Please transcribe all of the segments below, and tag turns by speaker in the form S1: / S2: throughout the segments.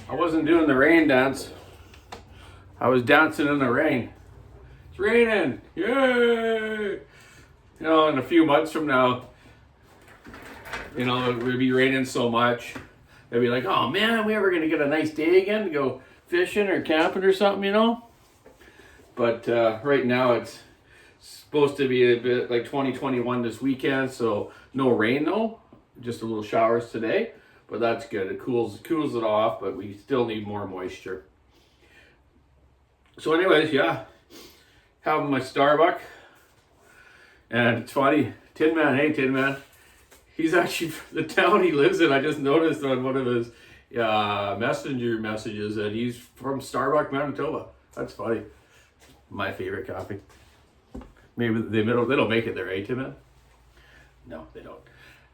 S1: I wasn't doing the rain dance. I was dancing in the rain. It's raining! Yay! You know, in a few months from now, you know, it would be raining so much. They'd be like, oh man, we ever gonna get a nice day again to go fishing or camping or something, you know? But right now it's supposed to be a bit like 2021 this weekend, so no rain though. Just a little showers today, but that's good. It cools it off, but we still need more moisture. So anyways, yeah, having my Starbucks. And it's funny, Tin Man, he's actually the town he lives in. I just noticed on one of his messenger messages that he's from Starbucks, Manitoba. That's funny. My favorite coffee. Maybe they don't make it there, eh, Tin Man? No, they don't.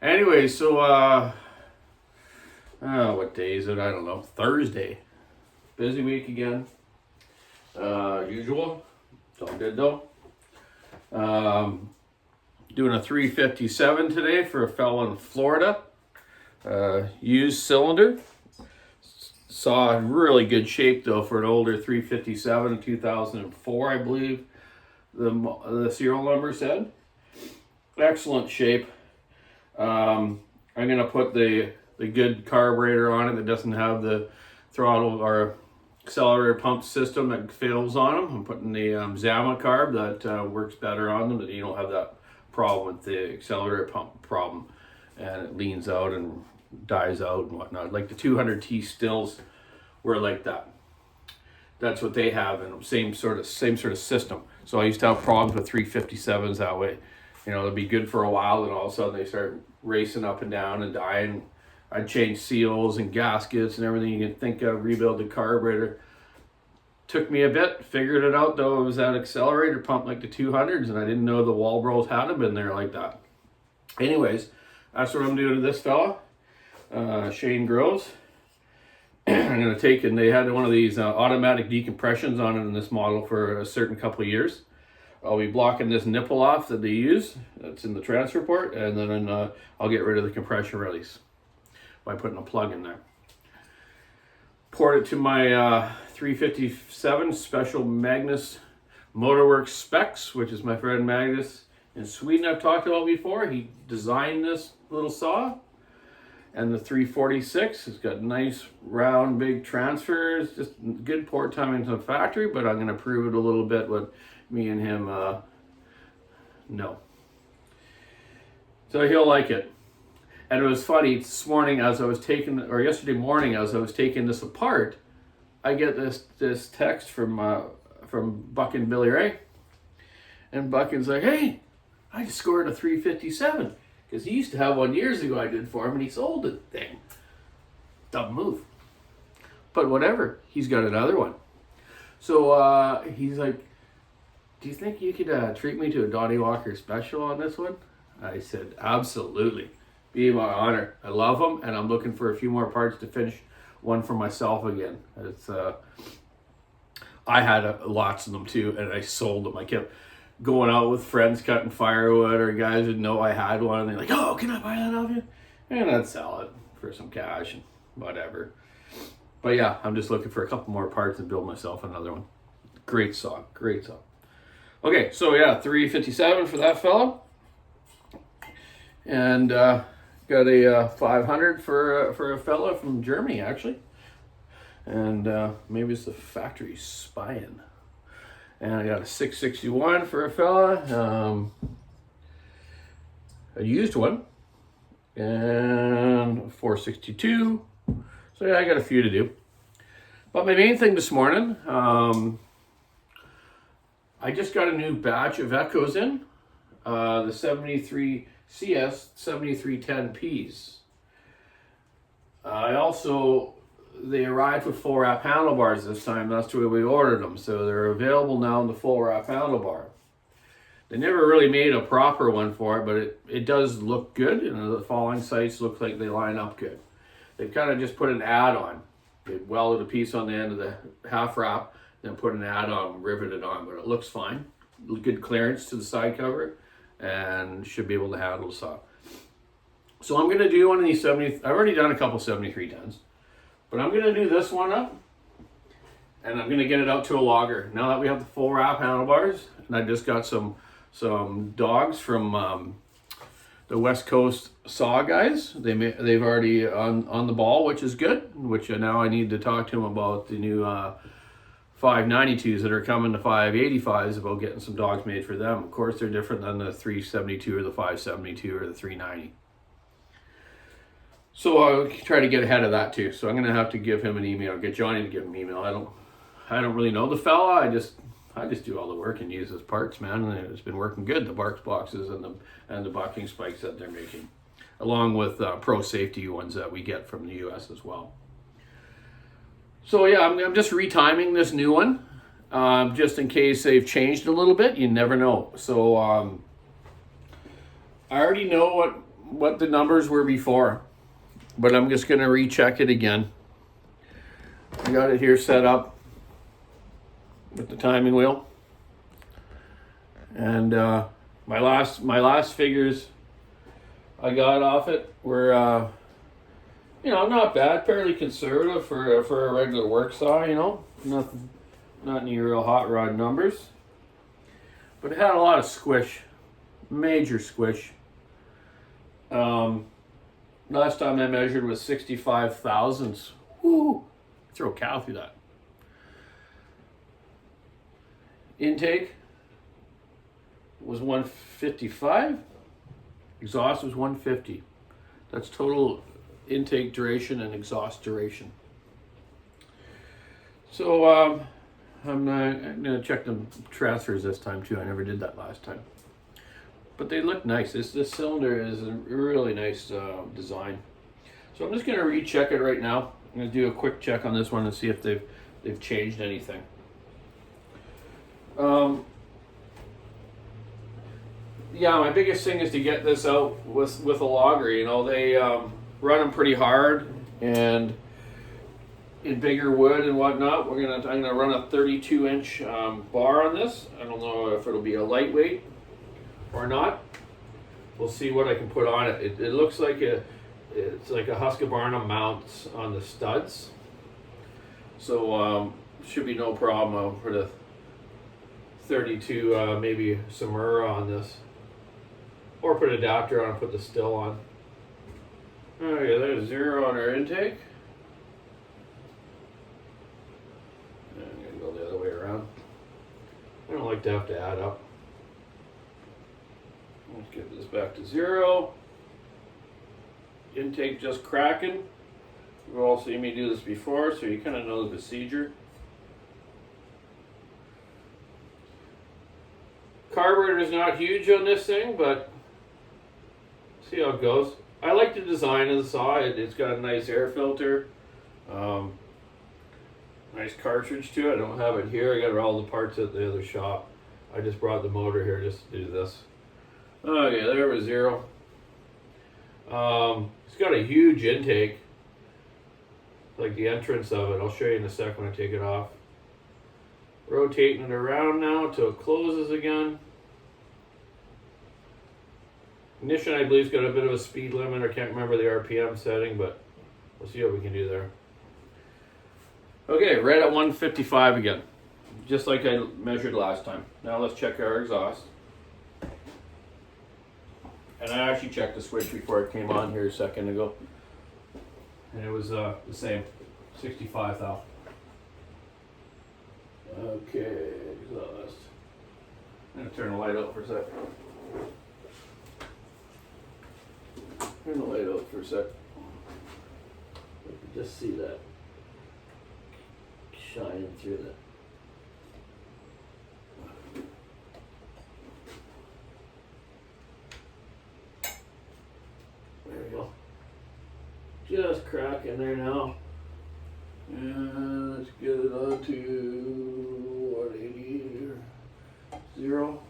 S1: Anyway, so what day is it? I don't know. Thursday. Busy week again. Usual. It's all good though. Doing a 357 today for a fellow in Florida. Used cylinder. Saw in really good shape though for an older 357, 2004, I believe the serial number said. Excellent shape. I'm gonna put the good carburetor on it that doesn't have the throttle or accelerator pump system that fails on them. I'm putting the Zama carb that works better on them, that you don't have that problem with the accelerator pump problem, and it leans out and dies out and whatnot. Like the 200T Stihls were like that. That's what they have, and same sort of system. So I used to have problems with 357s that way. You know, it'd be good for a while, and all of a sudden they start racing up and down and dying. I'd change seals and gaskets and everything you can think of, rebuild the carburetor. Took me a bit, figured it out though. It was that accelerator pump like the 200s, and I didn't know the Walbros had them in there like that. Anyways, that's what I'm doing to this fella, Shane Groves. I'm gonna take, and they had one of these automatic decompressions on it in this model for a certain couple of years. I'll be blocking this nipple off that they use, that's in the transfer port, and then I'll get rid of the compression release by putting a plug in there. Poured it to my 357 Special Magnus Motorworks Specs, which is my friend Magnus in Sweden I've talked about before. He designed this little saw. And the 346 has got nice round big transfers, just good port time into the factory, but I'm going to prove it a little bit with me and him no. So he'll like it. And it was funny, this morning as I was taking, or yesterday morning as I was taking this apart, I get this text from Buck and Billy Ray. And Buckin's like, hey, I just scored a 357. Because he used to have one years ago I did for him, and he sold the thing. Dumb move. But whatever, he's got another one. So he's like, do you think you could treat me to a Donny Walker special on this one? I said, absolutely. Be my honor. I love them, and I'm looking for a few more parts to finish one for myself again. It's I had lots of them too, and I sold them. I kept going out with friends cutting firewood, or guys that know I had one, and they're like, oh, can I buy that off you? And I'd sell it for some cash and whatever. But yeah, I'm just looking for a couple more parts and build myself another one. Great saw. Okay, so yeah, 357 for that fella. And got a 500 for a fella from Germany, actually. And maybe it's the factory spying. And I got a 661 for a fella, a used one, and a 462. So yeah, I got a few to do. But my main thing this morning, I just got a new batch of Echoes in, the 73 CS 7310Ps. They arrived with full wrap handlebars this time. That's the way we ordered them. So they're available now in the full wrap handlebar. They never really made a proper one for it, but it does look good, and the falling sights look like they line up good. They kind of just put an add-on. They welded a piece on the end of the half wrap, then put an add-on, riveted on, but it looks fine. Good clearance to the side cover, and should be able to handle the saw. So I'm going to do one of these 70. I've already done a couple 7310s. But I'm gonna do this one up, and I'm gonna get it out to a logger. Now that we have the full wrap handlebars, and I just got some dogs from the West Coast Saw guys. They've already on the ball, which is good. Which now I need to talk to them about the new 592s that are coming to 585s, about getting some dogs made for them. Of course, they're different than the 372 or the 572 or the 390. So I'll try to get ahead of that too. So I'm gonna have to give him an email, get Johnny to give him an email. I don't really know the fella. I just do all the work and use his parts, man, and it's been working good. The Barks boxes and the bucking spikes that they're making, along with pro safety ones that we get from the U.S. as well. So yeah, I'm just retiming this new one, just in case they've changed a little bit. You never know. So I already know what the numbers were before, but I'm just gonna recheck it again. I got it here set up with the timing wheel, and my last figures I got off it were not bad, fairly conservative for a regular work saw. Not any real hot rod numbers, but it had a lot of squish, major squish. Last time I measured was 65 thousandths. Woo! Throw a cow through that. Intake was 155. Exhaust was 150. That's total intake duration and exhaust duration. So I'm going to check the transfers this time too. I never did that last time. But they look nice. This cylinder is a really nice design. So I'm just going to recheck it right now. I'm going to do a quick check on this one and see if they've changed anything. Yeah, my biggest thing is to get this out with a logger. They run them pretty hard and in bigger wood and whatnot. I'm gonna run a 32-inch bar on this. I don't know if it'll be a lightweight or not. We'll see what I can put on it. It looks like it's like a Husqvarna mount on the studs, so should be no problem. I'll put a 32 maybe Samura on this, or put an adapter on and put the Stihl on. Okay, there's 0 on our intake. And I'm gonna go the other way around. I don't like to have to add up. Let's get this back to 0. Intake just cracking. You've all seen me do this before, so you kind of know the procedure. Carburetor is not huge on this thing, but see how it goes. I like the design of the saw. It's got a nice air filter, nice cartridge to it. I don't have it here. I got all the parts at the other shop. I just brought the motor here just to do this. Okay, there was 0. It's got a huge intake, like the entrance of it. I'll show you in a sec when I take it off. Rotating it around now till it closes again. Ignition, I believe, has got a bit of a speed limit. I can't remember the RPM setting, but we'll see what we can do there. Okay, right at 155 again, just like I measured last time. Now let's check our exhaust. And I actually checked the switch before it came on here a second ago, and it was the same, 65 thou. Okay, exhaust. I'm gonna turn the light out for a sec. Turn the light out for a sec. You can just see that shining through that. There we go. Just cracking there now. And let's get it on to 180 or 0.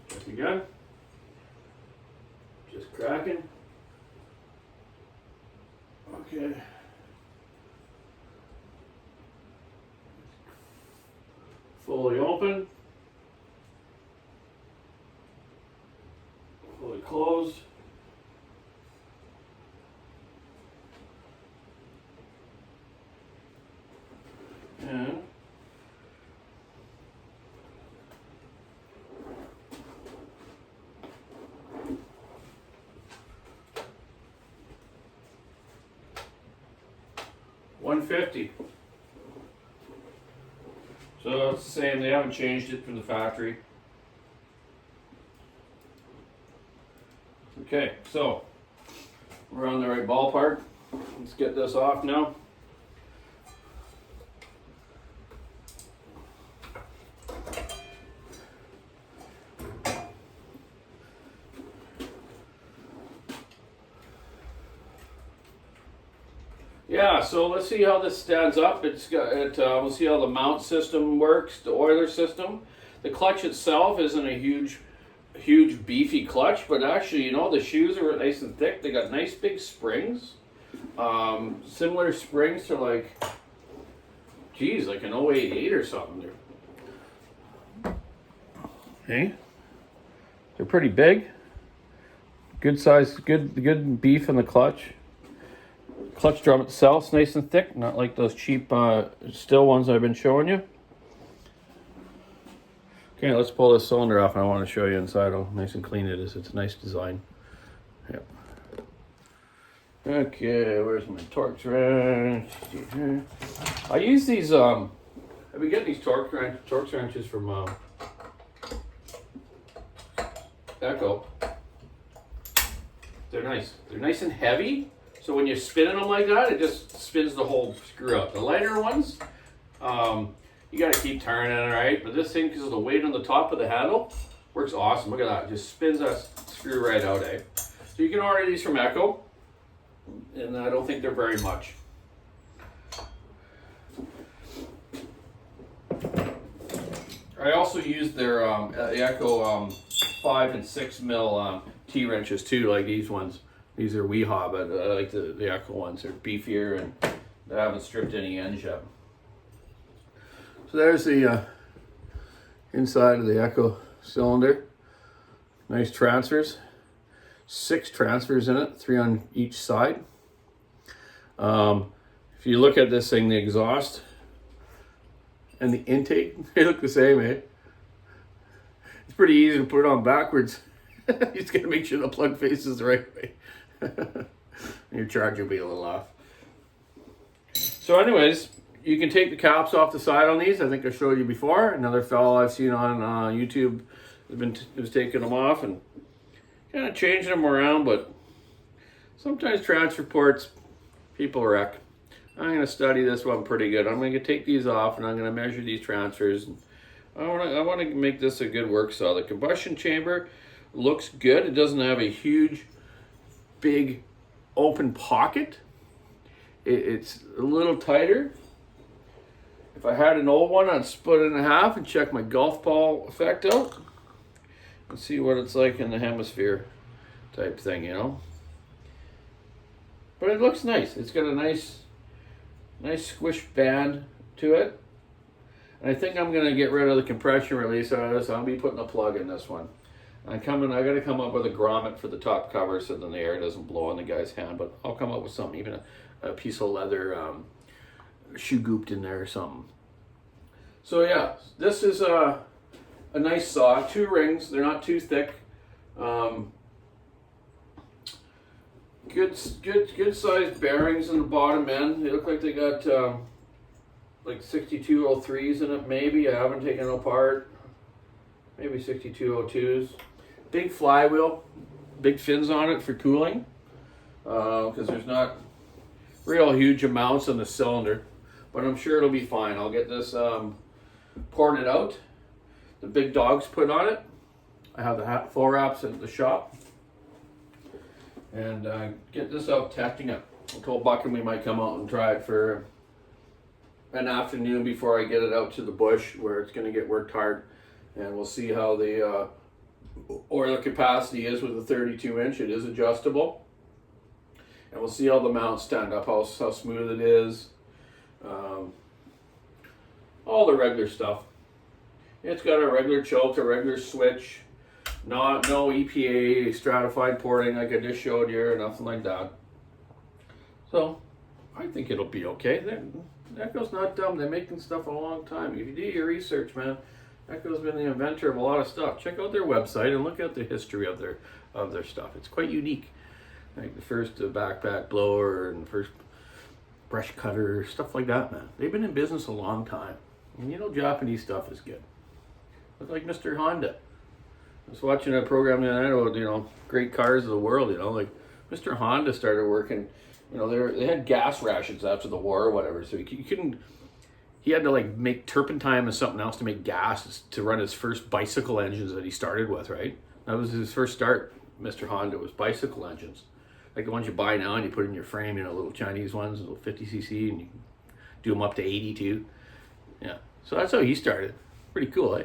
S1: Check again. Just cracking. Okay. Fully open. Fully closed. 150. So it's the same, they haven't changed it from the factory. Okay, so we're on the right ballpark. Let's get this off now. Yeah, so let's see how this stands up. We'll see how the mount system works, the oiler system. The clutch itself isn't a huge beefy clutch, but actually, you know, the shoes are nice and thick. They got nice big springs. Similar springs to like, geez, like an 088 or something. Okay. They're pretty big. Good size, good beef in the clutch. Clutch drum itself's nice and thick, not like those cheap Stihl ones I've been showing you. Okay, let's pull this cylinder off, and I want to show you inside how nice and clean it is. It's a nice design. Yep. Okay, where's my torque wrench? I use these. I've been getting these torque wrenches from Echo. They're nice. They're nice and heavy. So when you're spinning them like that, it just spins the whole screw up. The lighter ones, you got to keep turning it, right? But this thing, because of the weight on the top of the handle, works awesome. Look at that. It just spins that screw right out, eh? So you can order these from Echo, and I don't think they're very much. I also use their Echo 5 and 6 mil T-wrenches too, like these ones. These are Weehaw, but I like the Echo ones. They're beefier and they haven't stripped any ends yet. So there's the inside of the Echo cylinder. Nice transfers. 6 transfers in it, 3 on each side. If you look at this thing, the exhaust and the intake, they look the same, eh? It's pretty easy to put it on backwards. You just gotta make sure the plug faces the right way. Your charge will be a little off. So anyways, you can take the caps off the side on these. I think I showed you before. Another fellow I've seen on YouTube was taking them off and kind of changing them around, but sometimes transfer ports, people wreck. I'm going to study this one pretty good. I'm going to take these off and I'm going to measure these transfers. I want to make this a good work saw. The combustion chamber looks good. It doesn't have a huge, big, open pocket. It's a little tighter. If I had an old one, I'd split it in half and check my golf ball effect out and see what it's like in the hemisphere type thing, you know. But it looks nice. It's got a nice squish band to it. And I think I'm going to get rid of the compression release out of this. I'll be putting a plug in this one. I got to come up with a grommet for the top cover so then the air doesn't blow on the guy's hand. But I'll come up with something, even a piece of leather shoe gooped in there or something. So yeah, this is a nice saw. 2 rings. They're not too thick. Good sized bearings in the bottom end. They look like they got like 6203s in it. Maybe I haven't taken it apart. Maybe 6202s. Big flywheel, big fins on it for cooling, because there's not real huge amounts in the cylinder, but I'm sure it'll be fine. I'll get this ported out. The big dogs put on it. I have the floor wraps at the shop, and get this out testing it. I told Buck and we might come out and try it for an afternoon before I get it out to the bush where it's going to get worked hard. And we'll see how the oiler capacity is with the 32 inch. It is adjustable. And we'll see how the mounts stand up, how smooth it is. All the regular stuff. It's got a regular choke, a regular switch. No EPA stratified porting like I just showed you, or nothing like that. So, I think it'll be okay. Echo's not dumb. They're making stuff a long time. If you do your research, man, Echo's been the inventor of a lot of stuff. Check out their website and look at the history of their stuff. It's quite unique. Like the first backpack blower and first brush cutter, stuff like that, man. They've been in business a long time. And you know, Japanese stuff is good. Look like Mr. Honda. I was watching a program the other night about, you know, great cars of the world, you know, like Mr. Honda started working, you know, they had gas rations after the war or whatever, so he couldn't, he had to like make turpentine and something else to make gas to run his first bicycle engines that he started with, right? That was his first start, Mr. Honda, was bicycle engines. Like the ones you buy now and you put in your frame, you know, little Chinese ones, little 50cc, and you can do them up to 82. Yeah, so that's how he started. Pretty cool, eh?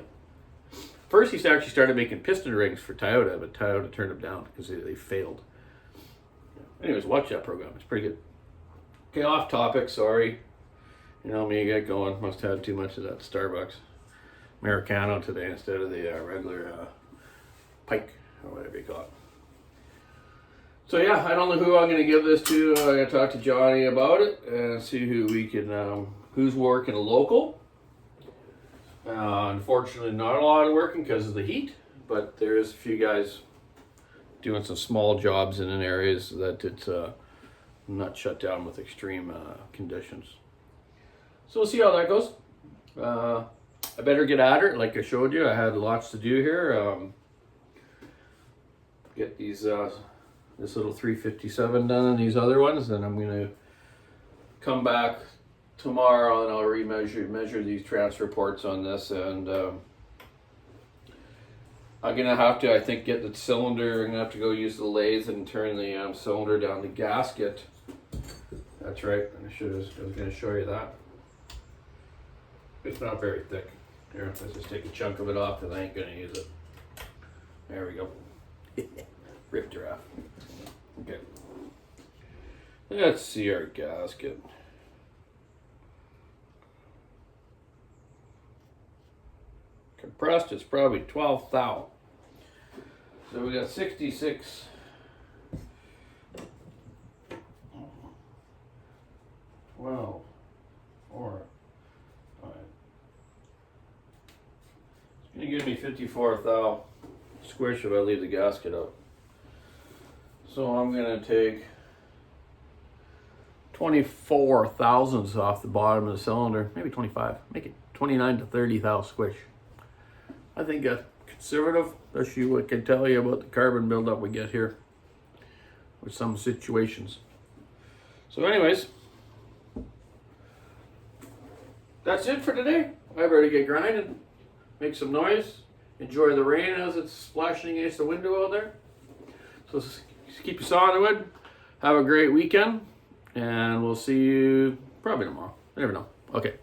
S1: First, he actually started making piston rings for Toyota, but Toyota turned him down because they failed. Anyways, watch that program. It's pretty good. Okay, off topic, sorry. You know me, get going. Must have had too much of that Starbucks Americano today instead of the regular Pike, or whatever you call it. So yeah, I don't know who I'm going to give this to. I'm going to talk to Johnny about it and see who we can, who's working local. Unfortunately, not a lot of working because of the heat, but there is a few guys doing some small jobs in areas that it's not shut down with extreme conditions. So we'll see how that goes. I better get at it. Like I showed you, I had lots to do here. Get these this little 357 done and these other ones, and I'm going to come back tomorrow and I'll measure these transfer ports on this, and I'm gonna have to, I think, get the cylinder. I'm gonna have to go use the lathe and turn the cylinder down the gasket. That's right, I was gonna show you that. It's not very thick. Here, let's just take a chunk of it off because I ain't gonna use it. There we go. Ripped her off. Okay. Let's see our gasket. Compressed is probably 12 thou. So we got 66. Wow. Or it's gonna give me 54 thou squish if I leave the gasket up. So I'm gonna take 24 thousandths off the bottom of the cylinder, maybe 25. Make it 29 to 30 thou squish. I think that's conservative, especially what I can tell you about the carbon buildup we get here with some situations. So anyways, that's it for today. I better get grinding, make some noise, enjoy the rain as it's splashing against the window out there. So keep your saw in the wood, have a great weekend, and we'll see you probably tomorrow. You never know. Okay.